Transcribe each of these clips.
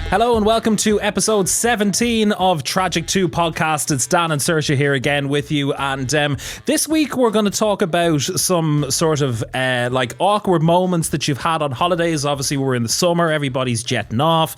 Hello and welcome to episode 17 of Tragic 2 podcast. It's Dan and Sursh here again with you, and this week we're going to talk about some sort of like awkward moments that you've had on holidays. Obviously we're in the summer, everybody's jetting off,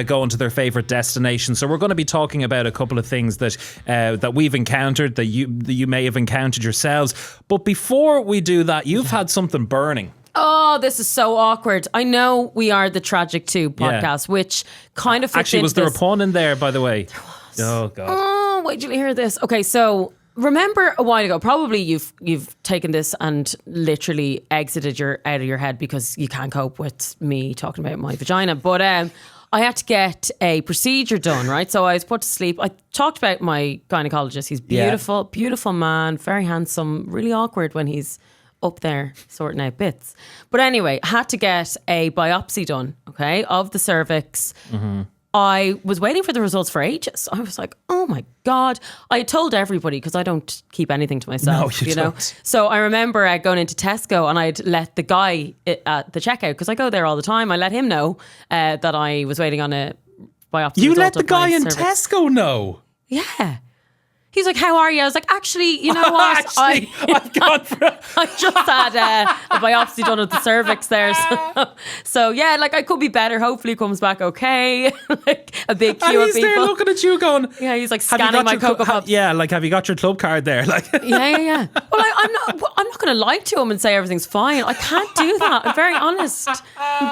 going to their favourite destination, so we're going to be talking about a couple of things that we've encountered, that you may have encountered yourselves. But before we do that, you've had something burning. Oh, this is so awkward. I know we are the Tragic 2 podcast, which kind of fits actually was there a pun in there, by the way? There was. Oh God. Oh, wait till you hear this. Okay, so remember a while ago, probably you've taken this and literally exited out of your head because you can't cope with me talking about my vagina. But I had to get a procedure done, right? So I was put to sleep. I talked about my gynecologist. He's beautiful, beautiful man, very handsome, really awkward when he's up there sorting out bits. But anyway, had to get a biopsy done, okay, of the cervix. Mm-hmm. I was waiting for the results for ages. I was like, oh my God. I had told everybody because I don't keep anything to myself, no, you know. Don't. So I remember going into Tesco and I'd let the guy at the checkout, because I go there all the time, I let him know that I was waiting on a biopsy. You let the guy in Tesco know? Yeah. He's like, how are you? I was like, actually, you know what? I've gone for I just had a biopsy done of the cervix there. So yeah, like I could be better. Hopefully it comes back okay. Like a big queue of people. He's there looking at you going... Yeah, he's like scanning my Cocoa Pops. Yeah, like, have you got your club card there? Like, yeah. Well, I'm not going to lie to him and say everything's fine. I can't do that. I'm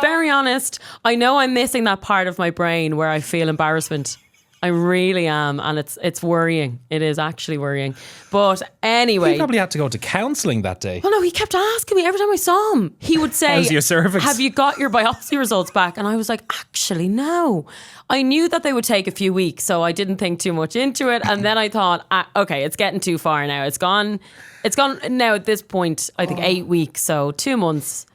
very honest. I know I'm missing that part of my brain where I feel embarrassment. I really am, and it's worrying. It is actually worrying. But anyway... He probably had to go to counselling that day. Well, no, he kept asking me every time I saw him. He would say, how's your cervix? Have you got your biopsy results back? And I was like, actually, no. I knew that they would take a few weeks, so I didn't think too much into it. And then I thought, okay, it's getting too far now. It's gone now at this point, I think 8 weeks, so 2 months.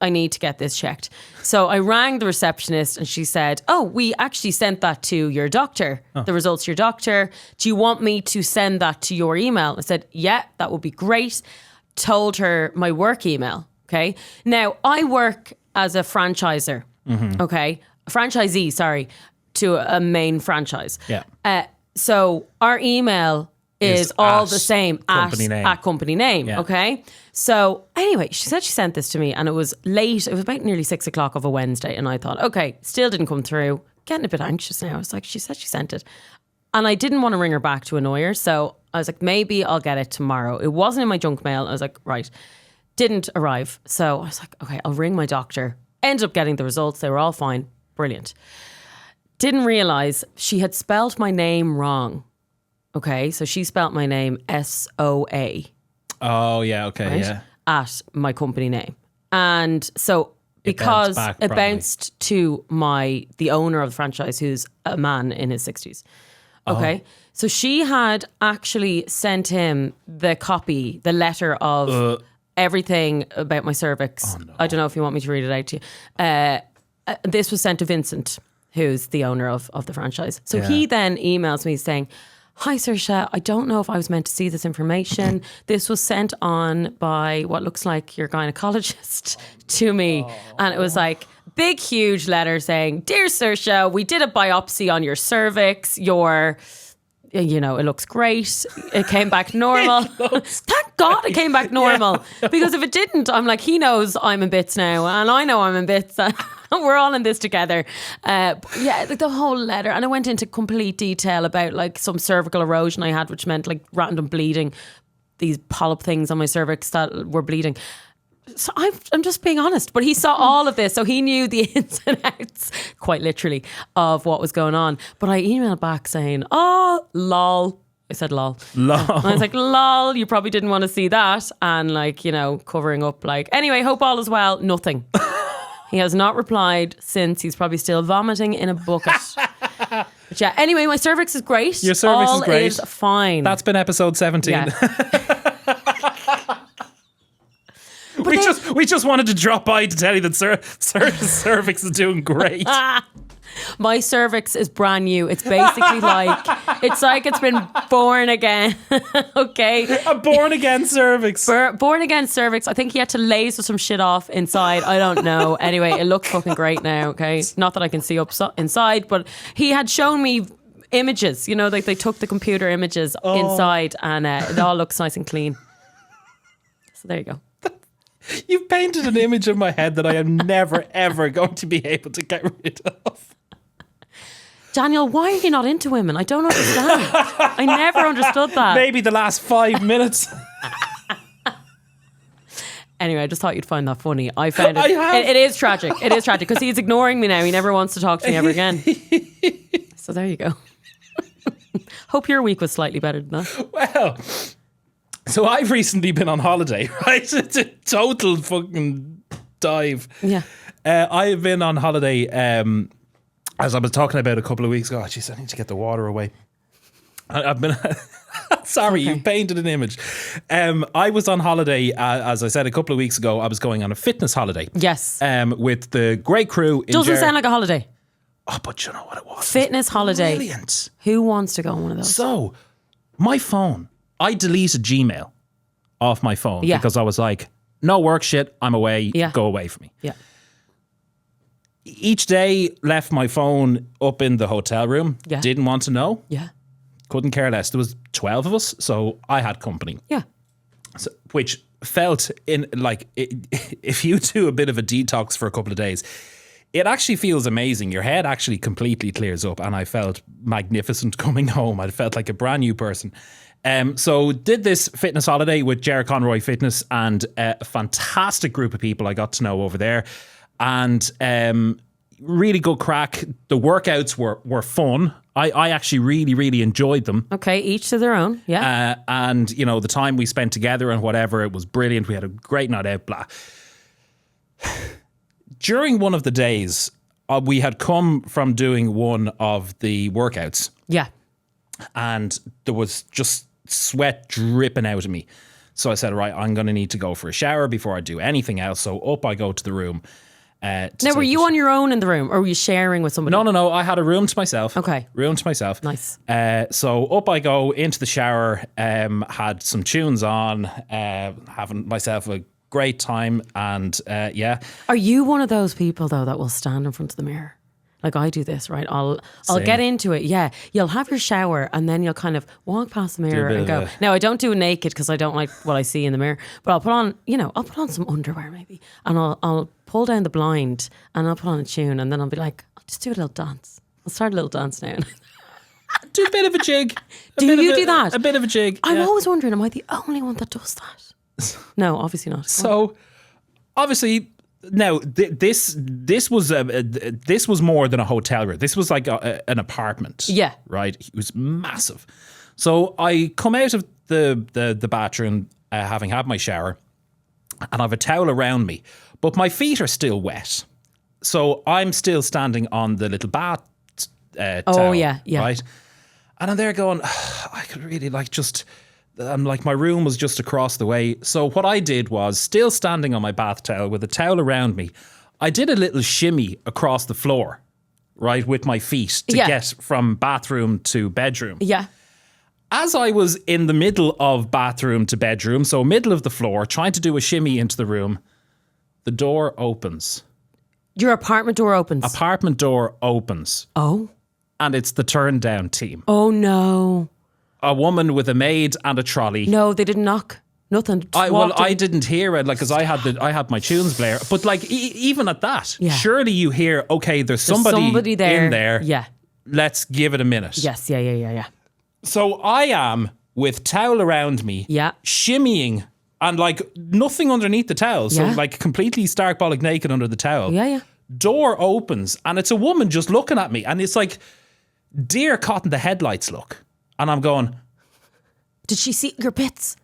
I need to get this checked. So I rang the receptionist and she said, oh, we actually sent that to your doctor, the results to your doctor. Do you want me to send that to your email? I said, yeah, that would be great. Told her my work email. Okay. Now I work as a franchisor. Mm-hmm. Okay. A franchisee, sorry, to a main franchise. Yeah. So our email is all the same at company name. Yeah. Okay. So anyway, she said she sent this to me and it was late. It was about nearly 6 o'clock of a Wednesday. And I thought, okay, still didn't come through. Getting a bit anxious now. I was like, she said she sent it. And I didn't want to ring her back to annoy her. So I was like, maybe I'll get it tomorrow. It wasn't in my junk mail. I was like, right. Didn't arrive. So I was like, okay, I'll ring my doctor. Ended up getting the results. They were all fine. Brilliant. Didn't realise she had spelled my name wrong. Okay, so she spelt my name SOA. Oh, yeah, okay, right, yeah. At my company name. And so because it bounced to the owner of the franchise, who's a man in his 60s. Okay, so she had actually sent him the letter of everything about my cervix. Oh, no. I don't know if you want me to read it out to you. This was sent to Vincent, who's the owner of the franchise. So he then emails me saying, hi, Sursh, I don't know if I was meant to see this information. This was sent on by what looks like your gynecologist to me. And it was like big, huge letter saying, dear Sursh, we did a biopsy on your cervix. It looks great. It came back normal. Thank God it came back normal. Yeah, because if it didn't, I'm like, he knows I'm in bits now. And I know I'm in bits. We're all in this together. The whole letter. And I went into complete detail about like some cervical erosion I had, which meant like random bleeding. These polyp things on my cervix that were bleeding. So I'm just being honest. But he saw all of this. So he knew the ins and outs, quite literally, of what was going on. But I emailed back saying, oh, lol. I said lol. Lol. And I was like, lol, you probably didn't want to see that. And like, covering up like, anyway, hope all is well. Nothing. He has not replied since. He's probably still vomiting in a bucket. But yeah, anyway, my cervix is great. Your cervix is great. All is fine. That's been episode 17. Yeah. We just wanted to drop by to tell you that Sursh's cervix is doing great. My cervix is brand new. It's basically it's like it's been born again. Okay. A born again cervix. Born again cervix. I think he had to laser some shit off inside. I don't know. Anyway, it looks fucking great now. Okay. Not that I can see inside, but he had shown me images, you know, like they took the computer images inside and it all looks nice and clean. So there you go. You've painted an image in my head that I am never, ever going to be able to get rid of. Daniel, why are you not into women? I don't understand. I never understood that. Maybe the last 5 minutes. Anyway, I just thought you'd find that funny. I found it. It is tragic. It is tragic because he's ignoring me now. He never wants to talk to me ever again. So there you go. Hope your week was slightly better than that. Well, so I've recently been on holiday, right? It's a total fucking dive. Yeah. I've been on holiday, as I was talking about a couple of weeks ago. Jeez, I need to get the water away. I've been... Sorry, okay. You painted an image. I was on holiday, as I said a couple of weeks ago. I was going on a fitness holiday. Yes. With the great crew. Doesn't sound like a holiday. Oh, but you know what it was? Fitness holiday. Brilliant. Who wants to go on one of those? So, my phone. I deleted Gmail off my phone because I was like, no work shit, I'm away, go away from me. Yeah. Each day, left my phone up in the hotel room. Yeah. Didn't want to know. Yeah. Couldn't care less. There was 12 of us, so I had company. Yeah. So, which felt in like, if you do a bit of a detox for a couple of days, it actually feels amazing. Your head actually completely clears up, and I felt magnificent coming home. I felt like a brand new person. So did this fitness holiday with Jared Conroy Fitness, and a fantastic group of people I got to know over there, and really good crack. The workouts were fun. I actually really enjoyed them. Okay, each to their own. Yeah. And you know, the time we spent together and whatever, it was brilliant. We had a great night out. Blah. During one of the days, we had come from doing one of the workouts. Yeah. And there was just sweat dripping out of me. So I said, right, I'm going to need to go for a shower before I do anything else. So up I go to the room. Now, were you on your own in the room or were you sharing with somebody? No. I had a room to myself. Okay. Room to myself. Nice. So up I go into the shower, had some tunes on, having myself a great time. And yeah. Are you one of those people, though, that will stand in front of the mirror? Like I do this, right? I'll get into it. Yeah. You'll have your shower and then you'll kind of walk past the mirror and go. Now, I don't do it naked because I don't like what I see in the mirror, but I'll put on some underwear maybe, and I'll pull down the blind and I'll put on a tune, and then I'll be like, I'll just do a little dance. I'll start a little dance now. Do a bit of a jig. Do you do that? A bit of a jig. I'm always wondering, am I the only one that does that? No, obviously not. So, obviously... Now, this was more than a hotel room. This was like an apartment. Yeah. Right? It was massive. So I come out of the bathroom, having had my shower, and I have a towel around me, but my feet are still wet. So I'm still standing on the little bath towel. Oh, yeah. Right? And I'm there going, I could really my room was just across the way. So what I did was, still standing on my bath towel with a towel around me, I did a little shimmy across the floor, right, with my feet to get from bathroom to bedroom. Yeah. As I was in the middle of bathroom to bedroom, so middle of the floor, trying to do a shimmy into the room, the door opens. Your apartment door opens? Apartment door opens. Oh. And it's the turn down team. Oh, no. A woman with a maid and a trolley. No, they didn't knock. Nothing. I didn't hear it, like, because I had my tunes blare. But like, even at that, surely you hear, okay, there's somebody there. In there. Yeah. Let's give it a minute. Yes. Yeah. So I am with towel around me. Yeah. Shimmying and like nothing underneath the towel. So like completely stark bollock naked under the towel. Yeah. Door opens and it's a woman just looking at me, and it's like deer caught in the headlights look. And I'm going, did she see your bits?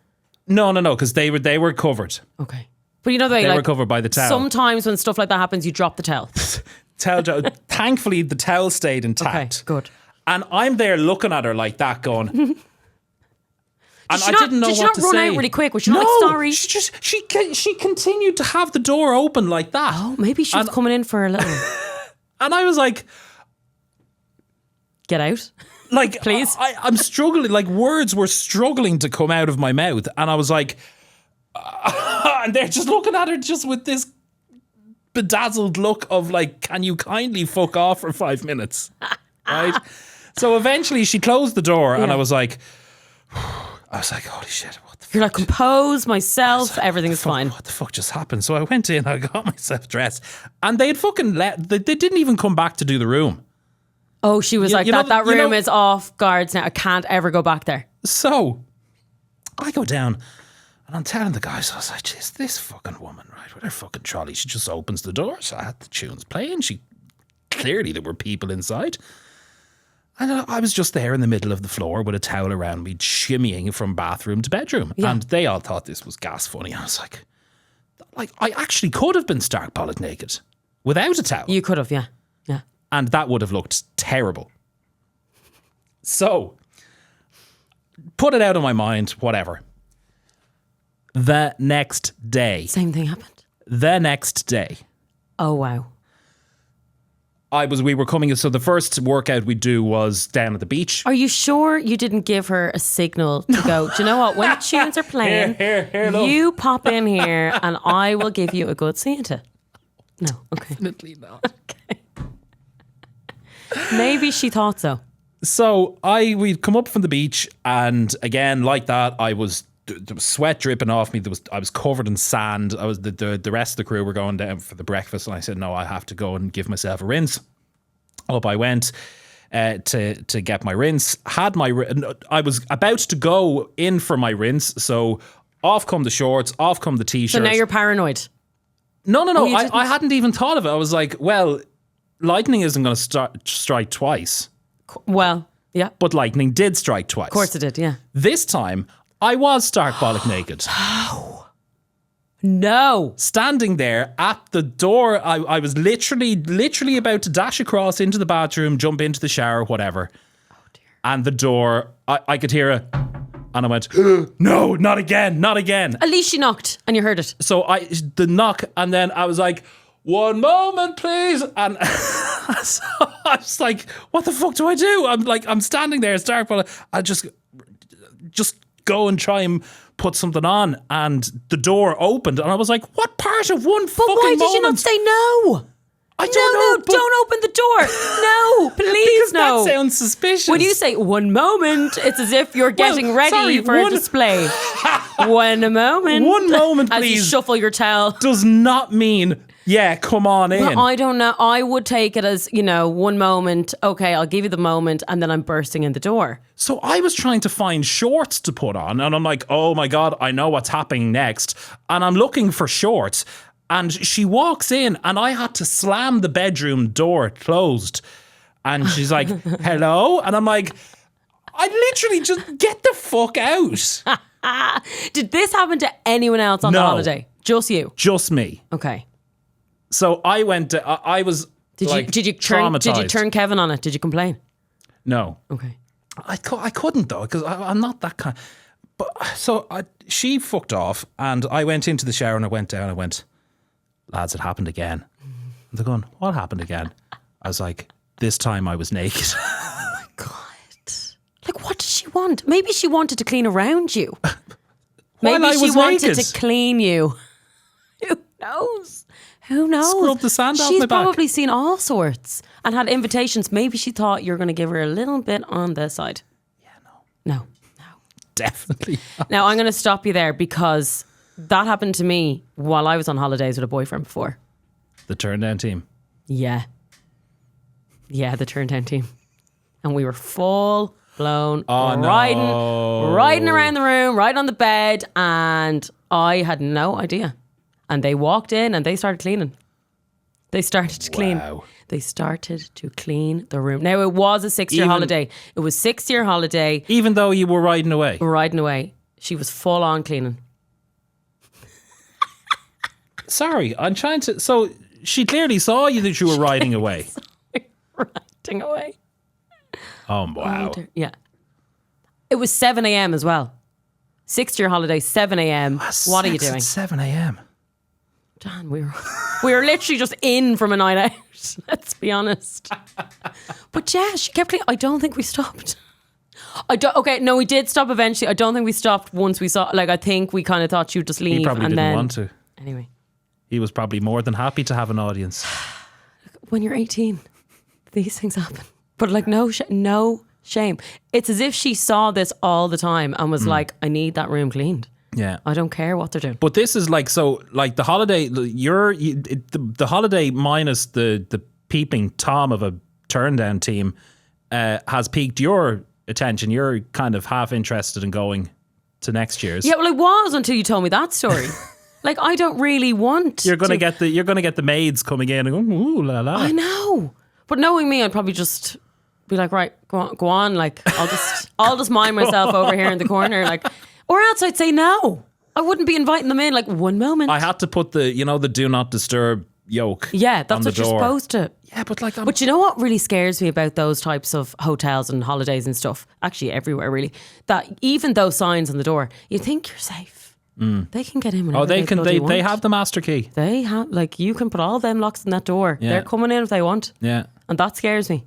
No, because they were covered. Okay. But you know, they were covered by the towel. Sometimes when stuff like that happens, you drop the towel. Thankfully, the towel stayed intact. Okay, good. And I'm there looking at her like that going... And I didn't know what to say. Did she not run out really quick? Was she not like, sorry? She continued to have the door open like that. Oh, maybe she was coming in for a little... And I was like... Get out. Like, Please. I'm struggling. Like, words were struggling to come out of my mouth. And I was like, and they're just looking at her just with this bedazzled look of like, can you kindly fuck off for 5 minutes? Right? So eventually she closed the door and I was like, holy shit, what the fuck? You're like, compose myself, everything's fine. What the fuck just happened? So I went in, I got myself dressed, and they had fucking they didn't even come back to do the room. Oh, she was that room is off guards now. I can't ever go back there. So I go down and I'm telling the guys, I was like, jeez, this fucking woman, right, with her fucking trolley, she just opens the door. So I had the tunes playing. Clearly there were people inside. And I was just there in the middle of the floor with a towel around me, shimmying from bathroom to bedroom. Yeah. And they all thought this was gas funny. I was like, I actually could have been stark bollock naked without a towel. You could have, yeah. Yeah. And that would have looked terrible. So, put it out of my mind, whatever. The next day. Same thing happened. The next day. Oh, wow. We were coming, so the first workout we do was down at the beach. Are you sure you didn't give her a signal to go, do you know what, when the tunes are playing, you pop in here and I will give you a good Santa? No, okay. Definitely not. Okay. Maybe she thought so. So we'd come up from the beach, and again, like that, there was sweat dripping off me. I was covered in sand. I was the rest of the crew were going down for the breakfast, and I said, no, I have to go and give myself a rinse. Up I went to get my rinse. I was about to go in for my rinse, so off come the shorts, off come the t-shirt. So now you're paranoid. No. I hadn't even thought of it. I was like, well, lightning isn't going to strike twice. Well, yeah. But lightning did strike twice. Of course it did, yeah. This time, I was stark bollock naked. No. Standing there at the door, I was literally about to dash across into the bathroom, jump into the shower, whatever. Oh dear. And the door, I could hear it. And I went, no, not again. At least she knocked and you heard it. So the knock, and then I was like, one moment, please. And so I was like, what the fuck do I do? I'm standing there, it's dark, but I just go and try and put something on. And the door opened, and I was like, what part of one fucking moment? Why did you not say no? I don't know. No, don't open the door. No, please, because no. That sounds suspicious. When you say one moment, it's as if you're getting ready for a display. One moment. One moment, please. As you shuffle your towel. Does not mean, yeah, come on in. Well, I don't know. I would take it as, one moment. Okay, I'll give you the moment, and then I'm bursting in the door. So I was trying to find shorts to put on, and I'm like, oh my God, I know what's happening next. And I'm looking for shorts. And she walks in, and I had to slam the bedroom door closed. And she's like, hello? And I'm like, I literally just get the fuck out. Did this happen to anyone else on the holiday? Just you? Just me. Okay. So I went, I was Did you turn Kevin on it? Did you complain? No. Okay. I couldn't though, because I'm not that kind. But so she fucked off, and I went into the shower and I went down. I went, lads, it happened again. And they're going, what happened again? I was like, this time I was naked. Oh my God. Like, what did she want? Maybe she wanted to clean around you. Maybe she wanted to clean you. Who knows? Who knows? Scrub the sand off my back. She's probably seen all sorts and had invitations. Maybe she thought you were going to give her a little bit on the side. Yeah, No. Definitely not. Now, I'm going to stop you there because that happened to me while I was on holidays with a boyfriend before. The turn down team. Yeah, the turn down team. And we were full blown riding around the room, right on the bed, and I had no idea. And they walked in and they started cleaning. They started to clean. Wow. They started to clean the room. Now, it was a 6-year holiday. It was 6-year holiday. Even though you were riding away. She was full on cleaning. Sorry, I'm trying to... So she clearly saw you that you were riding away. Riding away. Oh, wow. Yeah. It was 7 a.m. as well. 6-year holiday, 7 a.m. What are you doing? At 7 a.m. Dan, we were literally just in from a night out. Let's be honest. But yeah, she kept cleaning. I don't think we stopped. Okay, no, we did stop eventually. I don't think we stopped once we saw. Like, I think we kind of thought she would just leave. He probably didn't want to. Anyway, he was probably more than happy to have an audience. When you're 18, these things happen. But like, no shame. It's as if she saw this all the time and was like, I need that room cleaned. Yeah, I don't care what they're doing. But this is like, so like the holiday. The holiday minus the peeping Tom of a turn down team has piqued your attention. You're kind of half interested in going to next year's. Yeah, well, I was until you told me that story. Like, I don't really want. You're gonna get the maids coming in and going, ooh la la. I know, but knowing me, I'd probably just be like, right, go on. Like, I'll just mind myself over here in the corner, like. Or else I'd say no. I wouldn't be inviting them in. Like, one moment. I had to put the do not disturb yoke. Yeah, that's on what the you're door. supposed to. Yeah, but like, but you know what really scares me about those types of hotels and holidays and stuff? Actually, everywhere really. That even those signs on the door, you think you're safe. They can get in. Whenever they have the master key. They have, like, you can put all them locks in that door. Yeah. They're coming in if they want. Yeah, and that scares me.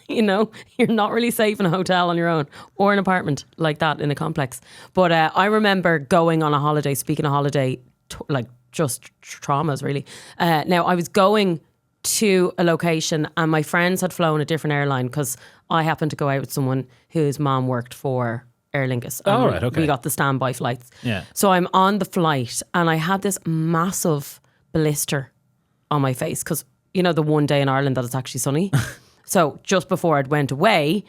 You're not really safe in a hotel on your own or an apartment like that in a complex. But I remember going on a holiday, speaking of holiday, like just traumas really. Now I was going to a location and my friends had flown a different airline because I happened to go out with someone whose mom worked for Aer Lingus. Oh, right, okay. We got the standby flights. Yeah. So I'm on the flight and I had this massive blister on my face because, the one day in Ireland that it's actually sunny. So just before I went away,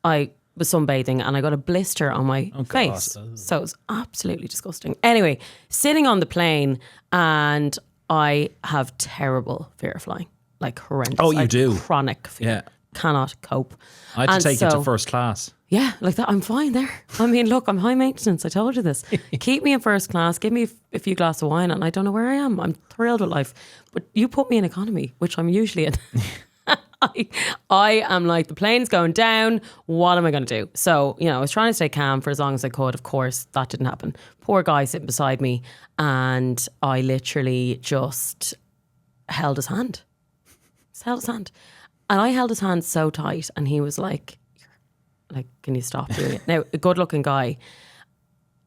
I was sunbathing and I got a blister on my face. God. So it was absolutely disgusting. Anyway, sitting on the plane and I have terrible fear of flying. Like horrendous. Oh, you do? Chronic fear. Yeah. Cannot cope. I had to take you to first class. Yeah, like that. I'm fine there. I mean, look, I'm high maintenance. I told you this. Keep me in first class. Give me a few glasses of wine and I don't know where I am. I'm thrilled with life. But you put me in economy, which I'm usually in. I am like, the plane's going down. What am I going to do? So, I was trying to stay calm for as long as I could. Of course, that didn't happen. Poor guy sitting beside me. And I literally just held his hand. And I held his hand so tight. And he was like, can you stop doing it? Now, a good looking guy.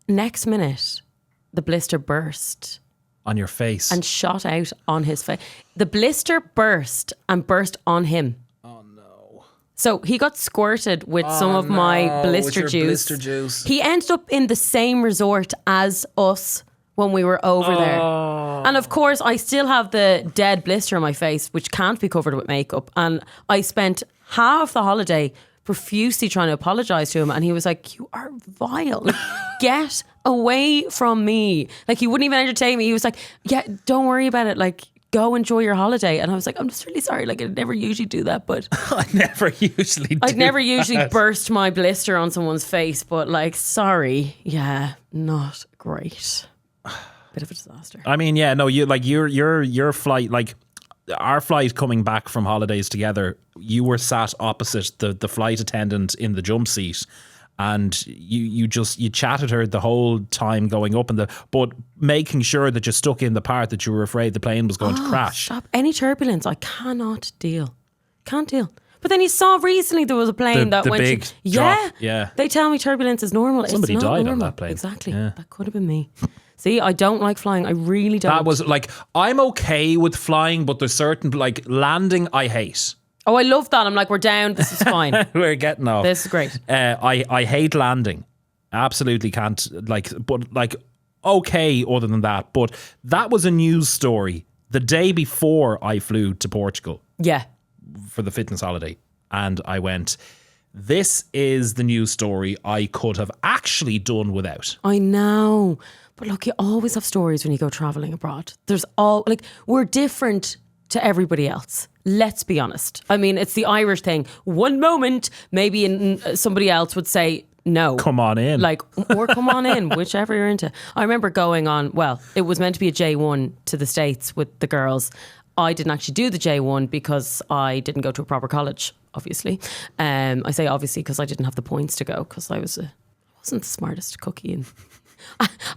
Next minute, the blister burst. On your face. And shot out on his face. The blister burst on him. Oh no. So he got squirted with some of my blister juice. He ended up in the same resort as us when we were over there. And of course, I still have the dead blister on my face, which can't be covered with makeup. And I spent half the holiday profusely trying to apologize to him, and he was like, you are vile, like, get away from me. Like, he wouldn't even entertain me. He was like, yeah, don't worry about it, like, go enjoy your holiday. And I was like, I'm just really sorry, like, I'd never usually do that, but I'd never usually burst my blister on someone's face, but like, sorry, yeah, not great. Bit of a disaster. I mean, yeah, no, your flight, like our flight coming back from holidays together, you were sat opposite the flight attendant in the jump seat, and you chatted her the whole time going up, but making sure that you stuck in the part that you were afraid the plane was going to crash. Stop. Any turbulence, I cannot deal. Can't deal. But then you saw recently there was a plane that went big drop. Yeah. They tell me turbulence is normal. Somebody it's not died normal. on that plane. Exactly. Yeah. That could have been me. See, I don't like flying. I really don't. That was like, I'm okay with flying, but there's certain, like, landing I hate. Oh, I love that. I'm like, we're down. This is fine. We're getting off. This is great. I hate landing. Absolutely can't, but okay other than that. But that was a news story the day before I flew to Portugal. Yeah. For the fitness holiday. And I went, this is the news story I could have actually done without. I know. But look, you always have stories when you go traveling abroad. We're different to everybody else. Let's be honest. I mean, it's the Irish thing. One moment, maybe somebody else would say, no. Come on in. Or come on in, whichever you're into. I remember going on, it was meant to be a J1 to the States with the girls. I didn't actually do the J1 because I didn't go to a proper college, obviously. I say obviously because I didn't have the points to go because I wasn't the smartest cookie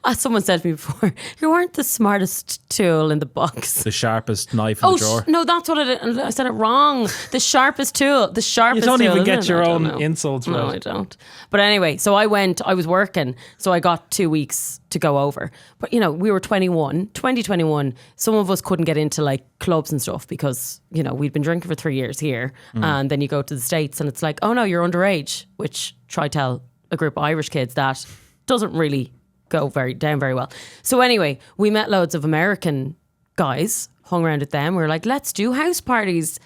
As someone said to me before, you weren't the smartest tool in the box. The sharpest knife in the drawer. No, that's what I said it wrong. The sharpest tool. The sharpest tool. You don't even get your own insults right. No, I don't. But anyway, so I was working, so I got 2 weeks to go over. But, we were 2021. Some of us couldn't get into like clubs and stuff because, we'd been drinking for 3 years here. And then you go to the States and it's like, oh no, you're underage, which try tell a group of Irish kids that doesn't really go down very well. So anyway, we met loads of American guys, hung around with them. We were like, let's do house parties.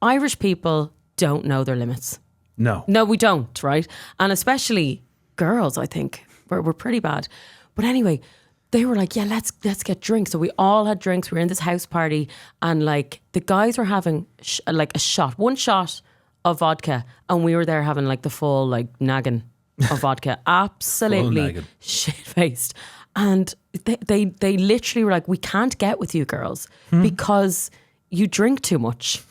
Irish people don't know their limits. No, we don't, right? And especially girls, I think, we're pretty bad. But anyway, they were like, yeah, let's get drinks. So we all had drinks. We were in this house party, and like the guys were having one shot of vodka, and we were there having like the full like naggin of vodka, absolutely shit-faced. And they literally were like, we can't get with you girls because you drink too much.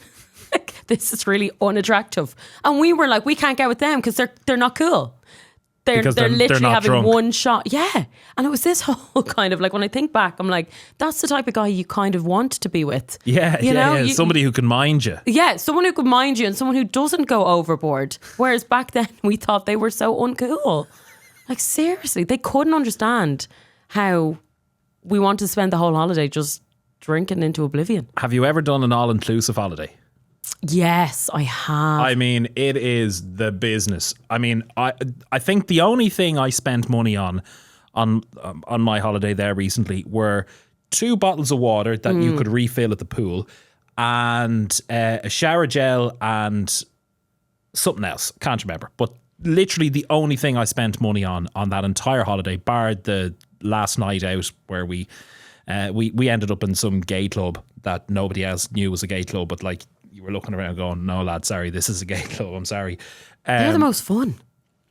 Like, this is really unattractive. And we were like, we can't get with them because they're not cool. They're literally having drunk. One shot. Yeah. And it was this whole kind of like, when I think back, I'm like, that's the type of guy you kind of want to be with. Yeah. Somebody who can mind you. Yeah, someone who can mind you and someone who doesn't go overboard. Whereas back then we thought they were so uncool. Like seriously, they couldn't understand how we want to spend the whole holiday just drinking into oblivion. Have you ever done an all-inclusive holiday? Yes, I have. I mean, it is the business. I mean, I think the only thing I spent money on my holiday there recently were 2 bottles of water that you could refill at the pool, and a shower gel and something else. Can't remember. But literally the only thing I spent money on that entire holiday, bar the last night out where we ended up in some gay club that nobody else knew was a gay club, but like, you were looking around going, no, lad, sorry, this is a gay club, I'm sorry. They're the most fun.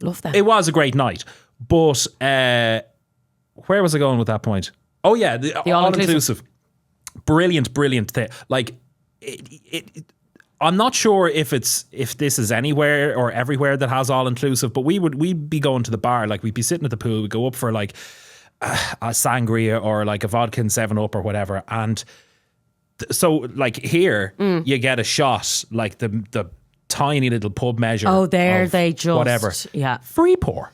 Love them. It was a great night. But where was I going with that point? Oh, yeah, the all-inclusive. Brilliant thing. Like, I'm not sure if this is anywhere or everywhere that has all-inclusive, but we'd be going to the bar, like we'd be sitting at the pool, we'd go up for like a sangria or like a vodka and 7-Up or whatever, and so like here you get a shot like the tiny little pub measure. Oh, there they just whatever. Yeah, free pour.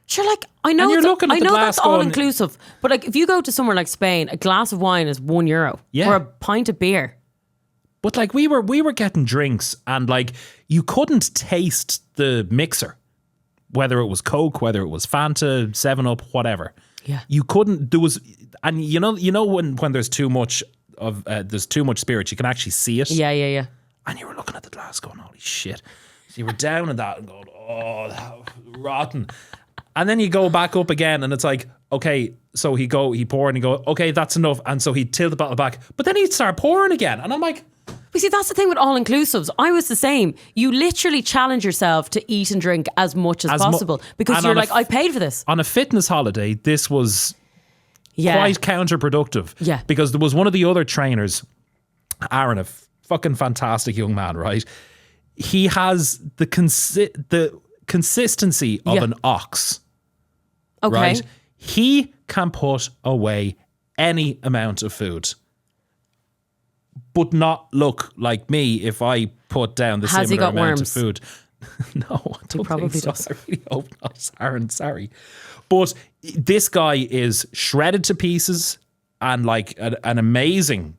Sure, like I know that's all inclusive, but like if you go to somewhere like Spain, a glass of wine is €1 or a pint of beer. But like we were getting drinks and like you couldn't taste the mixer, whether it was Coke, whether it was Fanta, 7-Up, whatever. Yeah, you couldn't. There was, and you know when there's too much of there's too much spirit, you can actually see it. Yeah. And you were looking at the glass going, holy shit. So you were down in that and going, oh, that rotten. And then you go back up again and it's like, okay, so he pour and you go, okay, that's enough. And so he'd tilt the bottle back, but then he'd start pouring again. And I'm like, but see, that's the thing with all-inclusives. I was the same. You literally challenge yourself to eat and drink as much as possible because you're like, I paid for this. On a fitness holiday, this was quite counterproductive. Yeah. Because there was one of the other trainers, Aaron, a fucking fantastic young man, right? He has the consistency of an ox. Okay. Right? He can put away any amount of food, but not look like me if I put down the similar amount of food. No, I don't think so. I really hope not, Aaron. Sorry. But this guy is shredded to pieces and like an amazing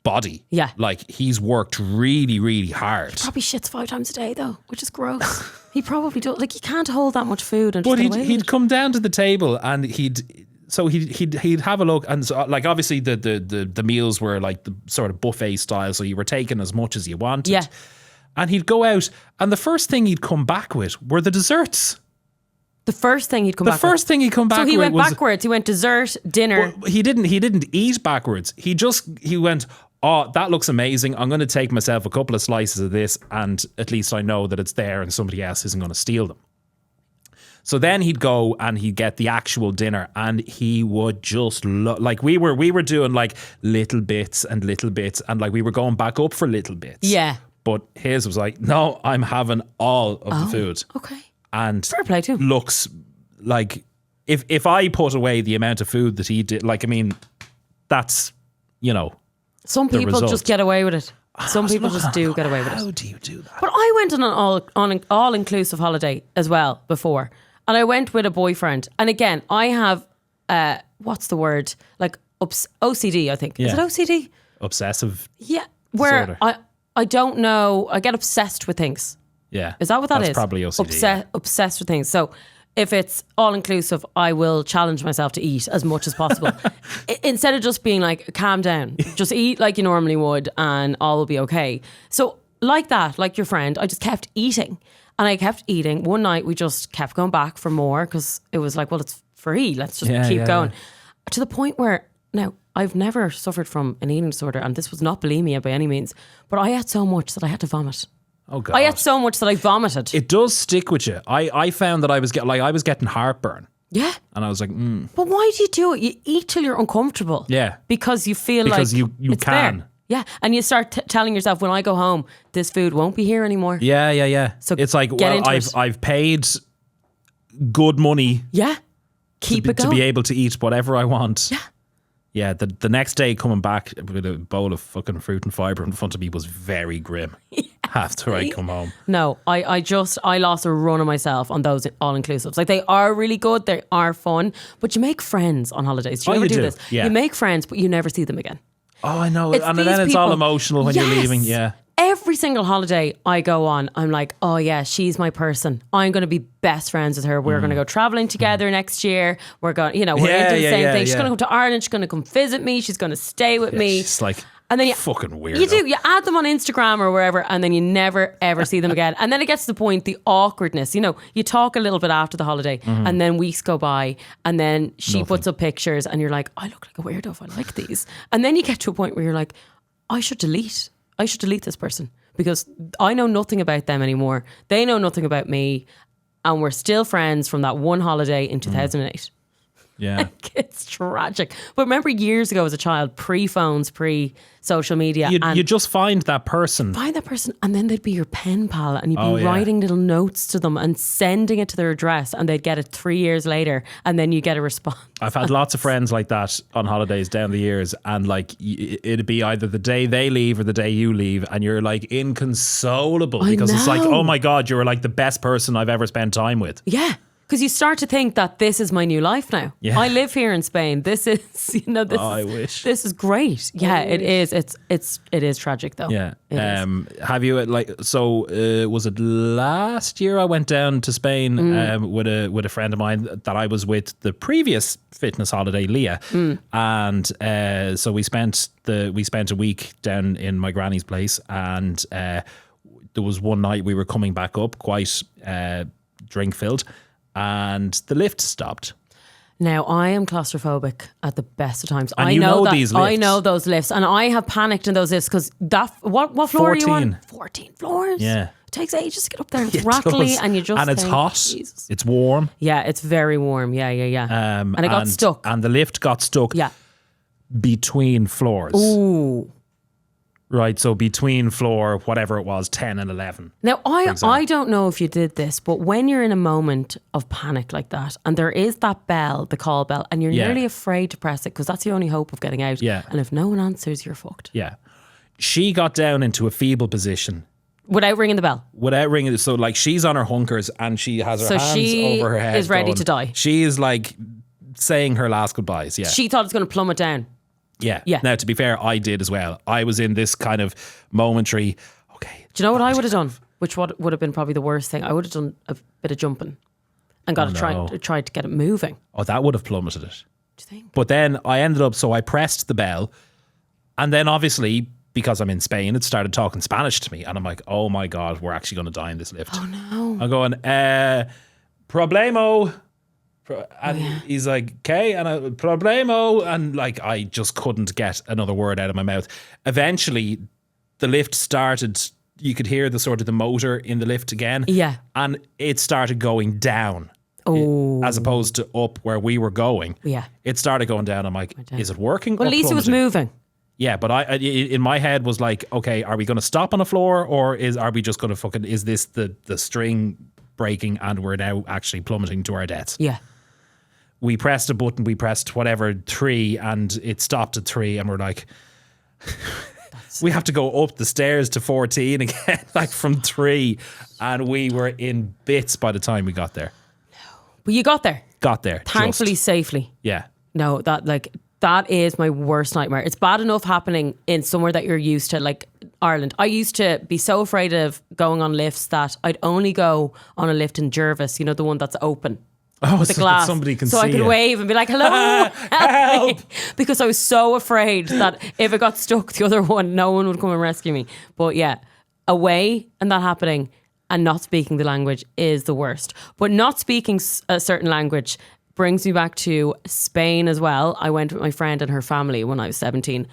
body. Yeah. Like he's worked really, really hard. He probably shits 5 times a day though, which is gross. He probably does. Like, you can't hold that much food. And he'd come down to the table and he'd have a look, and so, like obviously the meals were like the sort of buffet style, so you were taking as much as you wanted. Yeah. And he'd go out, and the first thing he'd come back with were the desserts. The first thing he'd come back with. The first thing he'd come back with. So he went backwards. He went dessert, dinner. Well, he didn't eat backwards. He went, oh, that looks amazing. I'm going to take myself a couple of slices of this, and at least I know that it's there and somebody else isn't going to steal them. So then he'd go and he'd get the actual dinner, and he would just like we were doing like little bits, and like we were going back up for little bits. Yeah. But his was like, no, I'm having all of the food. Okay. And fair play too. Looks like if I put away the amount of food that he did, like, I mean, that's, you know, some people just get away with it. Some people just do get away with it. How do you do that? But I went on an all-inclusive holiday as well before. And I went with a boyfriend. And again, I have, what's the word? Like OCD, I think. Is it OCD? Obsessive. Yeah. Where disorder. I don't know. I get obsessed with things. Yeah. Is that what that is? That's probably OCD. Obsessed with things. So if it's all-inclusive, I will challenge myself to eat as much as possible. Instead of just being like, calm down. Just eat like you normally would and all will be okay. So like that, like your friend, I just kept eating. And I kept eating. One night we just kept going back for more because it was like, well, it's free. Let's just keep going. To the point where, now, I've never suffered from an eating disorder, and this was not bulimia by any means, but I ate so much that I had to vomit. Oh, God. I ate so much that I vomited. It does stick with you. I found that I was getting heartburn. Yeah. And I was like, But why do you do it? You eat till you're uncomfortable. Yeah. Because you feel because like you it's can. there. Yeah. And you start telling yourself, when I go home, this food won't be here anymore. Yeah. So it's like, get well, into it. I've paid good money. Yeah. Keep it going. To be able to eat whatever I want. Yeah. Yeah, the next day coming back with a bowl of fucking fruit and fibre in front of me was very grim after I come home. No, I lost a run of myself on those all-inclusives. Like, they are really good, they are fun, but you make friends on holidays. Do you ever do this? Yeah. You make friends, but you never see them again. Oh, I know. It's and these then it's all people- emotional when you're leaving. Yeah. Every single holiday I go on, I'm like, oh yeah, she's my person. I'm going to be best friends with her. We're going to go traveling together next year. We're going, we're into the same thing. She's going to come to Ireland. She's going to come visit me. She's going to stay with me. She's like, and then fucking weird. You do. You add them on Instagram or wherever, and then you never ever see them again. And then it gets to the point, the awkwardness. You talk a little bit after the holiday, and then weeks go by, and then she puts up pictures, and you're like, I look like a weirdo if I like these. And then you get to a point where you're like, I should delete this person because I know nothing about them anymore. They know nothing about me, and we're still friends from that one holiday in 2008. Yeah. Like, it's tragic. But remember years ago as a child, pre-phones, pre-social media. You just find that person. And then they'd be your pen pal and you'd be writing little notes to them and sending it to their address, and they'd get it 3 years later, and then you get a response. I've had lots of friends like that on holidays down the years, and like it'd be either the day they leave or the day you leave, and you're like inconsolable because it's like, oh my God, you were like the best person I've ever spent time with. Yeah. Because you start to think that this is my new life now. Yeah. I live here in Spain. This is, I wish. This is great. Yeah, it is. It is tragic though. Yeah. Have you was it last year I went down to Spain with a friend of mine that I was with the previous fitness holiday, Leah, and so we spent a week down in my granny's place, and there was one night we were coming back up quite drink filled. And the lift stopped. Now, I am claustrophobic at the best of times. And I you know that, these lifts. I know those lifts, and I have panicked in those lifts because what floor 14. Are you on? 14 floors. Yeah, it takes ages to get up there. And it's rattly, and you just it's hot. Jesus. It's warm. Yeah, it's very warm. Yeah. And it got stuck. And the lift got stuck. Yeah, between floors. Ooh. Right, so between floor, whatever it was, 10 and 11. Now, I don't know if you did this, but when you're in a moment of panic like that, and there is that bell, the call bell, and you're nearly afraid to press it because that's the only hope of getting out. Yeah. And if no one answers, you're fucked. Yeah. She got down into a feeble position. Without ringing the bell? Without ringing. So, like, she's on her hunkers and she has her hands over her head. So she is ready to die. She is, like, saying her last goodbyes, yeah. She thought it's going to plummet down. Yeah. Now, to be fair, I did as well. I was in this kind of momentary, okay. Do you know what I would have done? Which would have been probably the worst thing? I would have done a bit of jumping and tried to get it moving. Oh, that would have plummeted it. Do you think? But then I ended up, so I pressed the bell, and then obviously, because I'm in Spain, it started talking Spanish to me. And I'm like, oh my God, we're actually going to die in this lift. Oh no. I'm going, problemo. And he's like, okay, and problemo, and like I just couldn't get another word out of my mouth. Eventually, the lift started. You could hear the sort of the motor in the lift again, and it started going down, as opposed to up where we were going. Yeah, it started going down. I'm like, is it working? Well, at least plummeting? It was moving. Yeah, but I in my head was like, okay, are we going to stop on the floor, or are we just going to is this the string breaking and we're now actually plummeting to our deaths? Yeah. we pressed a button, we pressed whatever 3, and it stopped at 3, and we're like, we have to go up the stairs to 14 again, like from 3, and we were in bits by the time we got there. But you got there. Got there. Thankfully, safely. Yeah. No, that is my worst nightmare. It's bad enough happening in somewhere that you're used to, like Ireland. I used to be so afraid of going on lifts that I'd only go on a lift in Jervis, you know, the one that's open. With the glass, somebody can so see I could you. wave and be like, hello, help me. Because I was so afraid that if I got stuck the other one, no one would come and rescue me. But yeah, away and that happening and not speaking the language is the worst. But not speaking a certain language brings me back to Spain as well. I went with my friend and her family when I was 17.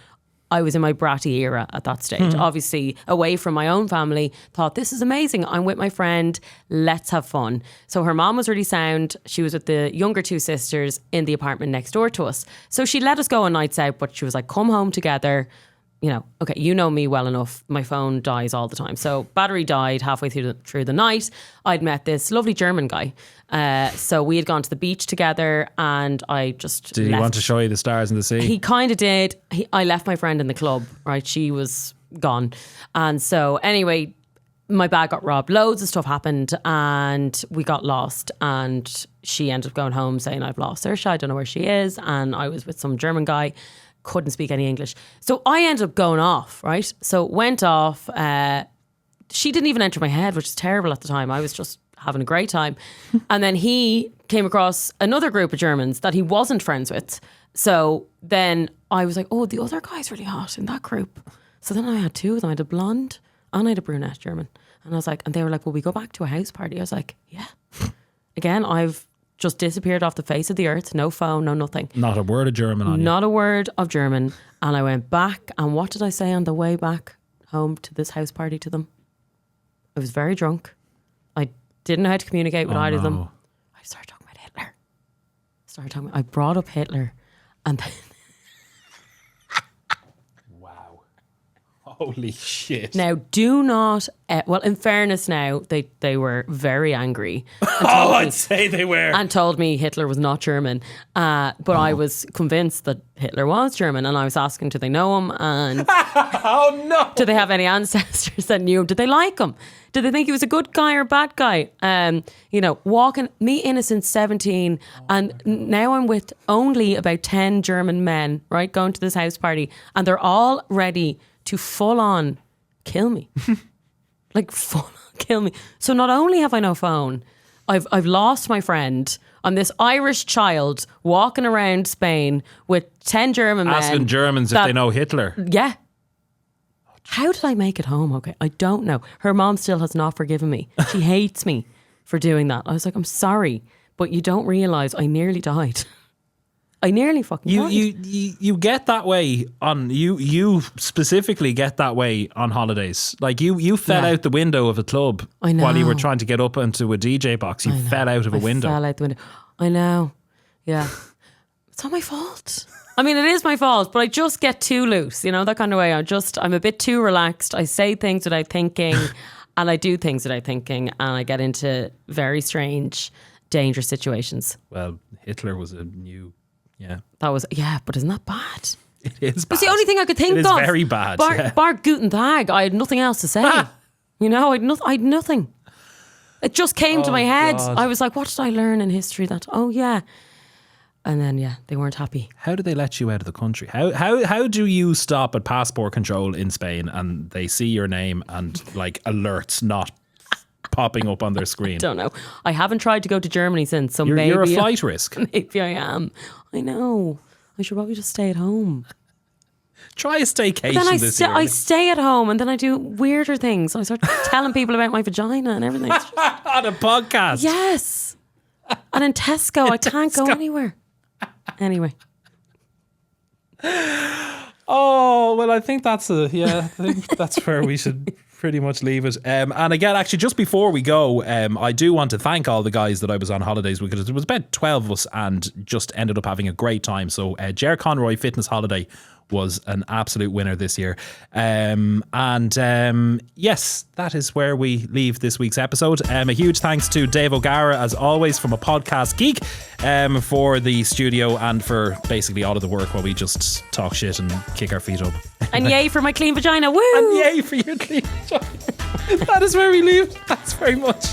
I was in my bratty era at that stage. Obviously, away from my own family, thought, this is amazing. I'm with my friend. Let's have fun. So her mom was really sound. She was with the younger 2 sisters in the apartment next door to us. So she let us go on nights out, but she was like, come home together. You know, okay, you know me well enough. My phone dies all the time. So battery died halfway through the night. I'd met this lovely German guy. So we had gone to the beach together and I just Did he want to show you the stars in the sea? He kind of did. I left my friend in the club, right? She was gone. And so anyway, my bag got robbed. Loads of stuff happened and we got lost. And she ended up going home saying, I've lost Sursh. I don't know where she is. And I was with some German guy. Couldn't speak any English. So I ended up going off, right? So went off. She didn't even enter my head, which is terrible at the time. I was just having a great time. And then he came across another group of Germans that he wasn't friends with. So then I was like, oh, the other guy's really hot in that group. So then I had 2 of them. I had a blonde and I had a brunette German. And I was like, and they were like, will we go back to a house party? I was like, yeah. Again, I've just disappeared off the face of the earth. No phone, no nothing. Not a word of German on you. Not a word of German. And I went back. And what did I say on the way back home to this house party to them? I was very drunk. I didn't know how to communicate with either of them. I started talking about Hitler. I brought up Hitler. And then... Wow. Holy shit. Now, do not... well, in fairness now, they were very angry. I'd say they were. And told me Hitler was not German. But I was convinced that Hitler was German. And I was asking, do they know him? And oh, no. do they have any ancestors that knew him? Did they like him? Did they think he was a good guy or a bad guy? You know, walking, me innocent 17. And now I'm with only about 10 German men, right? Going to this house party. And they're all ready to full on kill me. Like full on kill me. So not only have I no phone, I've lost my friend. I'm this Irish child walking around Spain with 10 German men. Asking Germans if they know Hitler. Yeah. How did I make it home? Okay, I don't know. Her mom still has not forgiven me. She hates me for doing that. I was like, I'm sorry, but you don't realise I nearly died. I nearly fucking died. You get that way on you specifically get that way on holidays. Like you fell out the window of a club while you were trying to get up into a DJ box. You fell out of a window. Fell out the window. I know. Yeah. It's not my fault. I mean, it is my fault, but I just get too loose, you know, that kind of way. I'm a bit too relaxed. I say things without thinking and I do things without thinking and I get into very strange, dangerous situations. Well, Hitler was a new... Yeah. That was, but isn't that bad? It is bad. It's the only thing I could think of. It is very bad. Bar Guten Tag. I had nothing else to say. You know, I had nothing. It just came to my head. God. I was like, what did I learn in history that, And then, they weren't happy. How do they let you out of the country? How do you stop at passport control in Spain and they see your name and like alerts not popping up on their screen? I don't know. I haven't tried to go to Germany since, so maybe you're a flight risk. Maybe I am. I know. I should probably just stay at home. Try a staycation this year. I stay at home and then I do weirder things. I start telling people about my vagina and everything. On a podcast. Yes. And in Tesco, I can't go anywhere. Anyway. Oh, well, I think that's where we should pretty much leave it. And again, actually, just before we go, I do want to thank all the guys that I was on holidays with, because there was about 12 of us and just ended up having a great time. So Ger Conroy Fitness Holiday was an absolute winner this year. Yes, that is where we leave this week's episode. A huge thanks to Dave O'Gara, as always, from APodcastGeek, for the studio and for basically all of the work while we just talk shit and kick our feet up. And yay for my clean vagina. Woo! And yay for your clean vagina. That is where we leave. Thanks very much.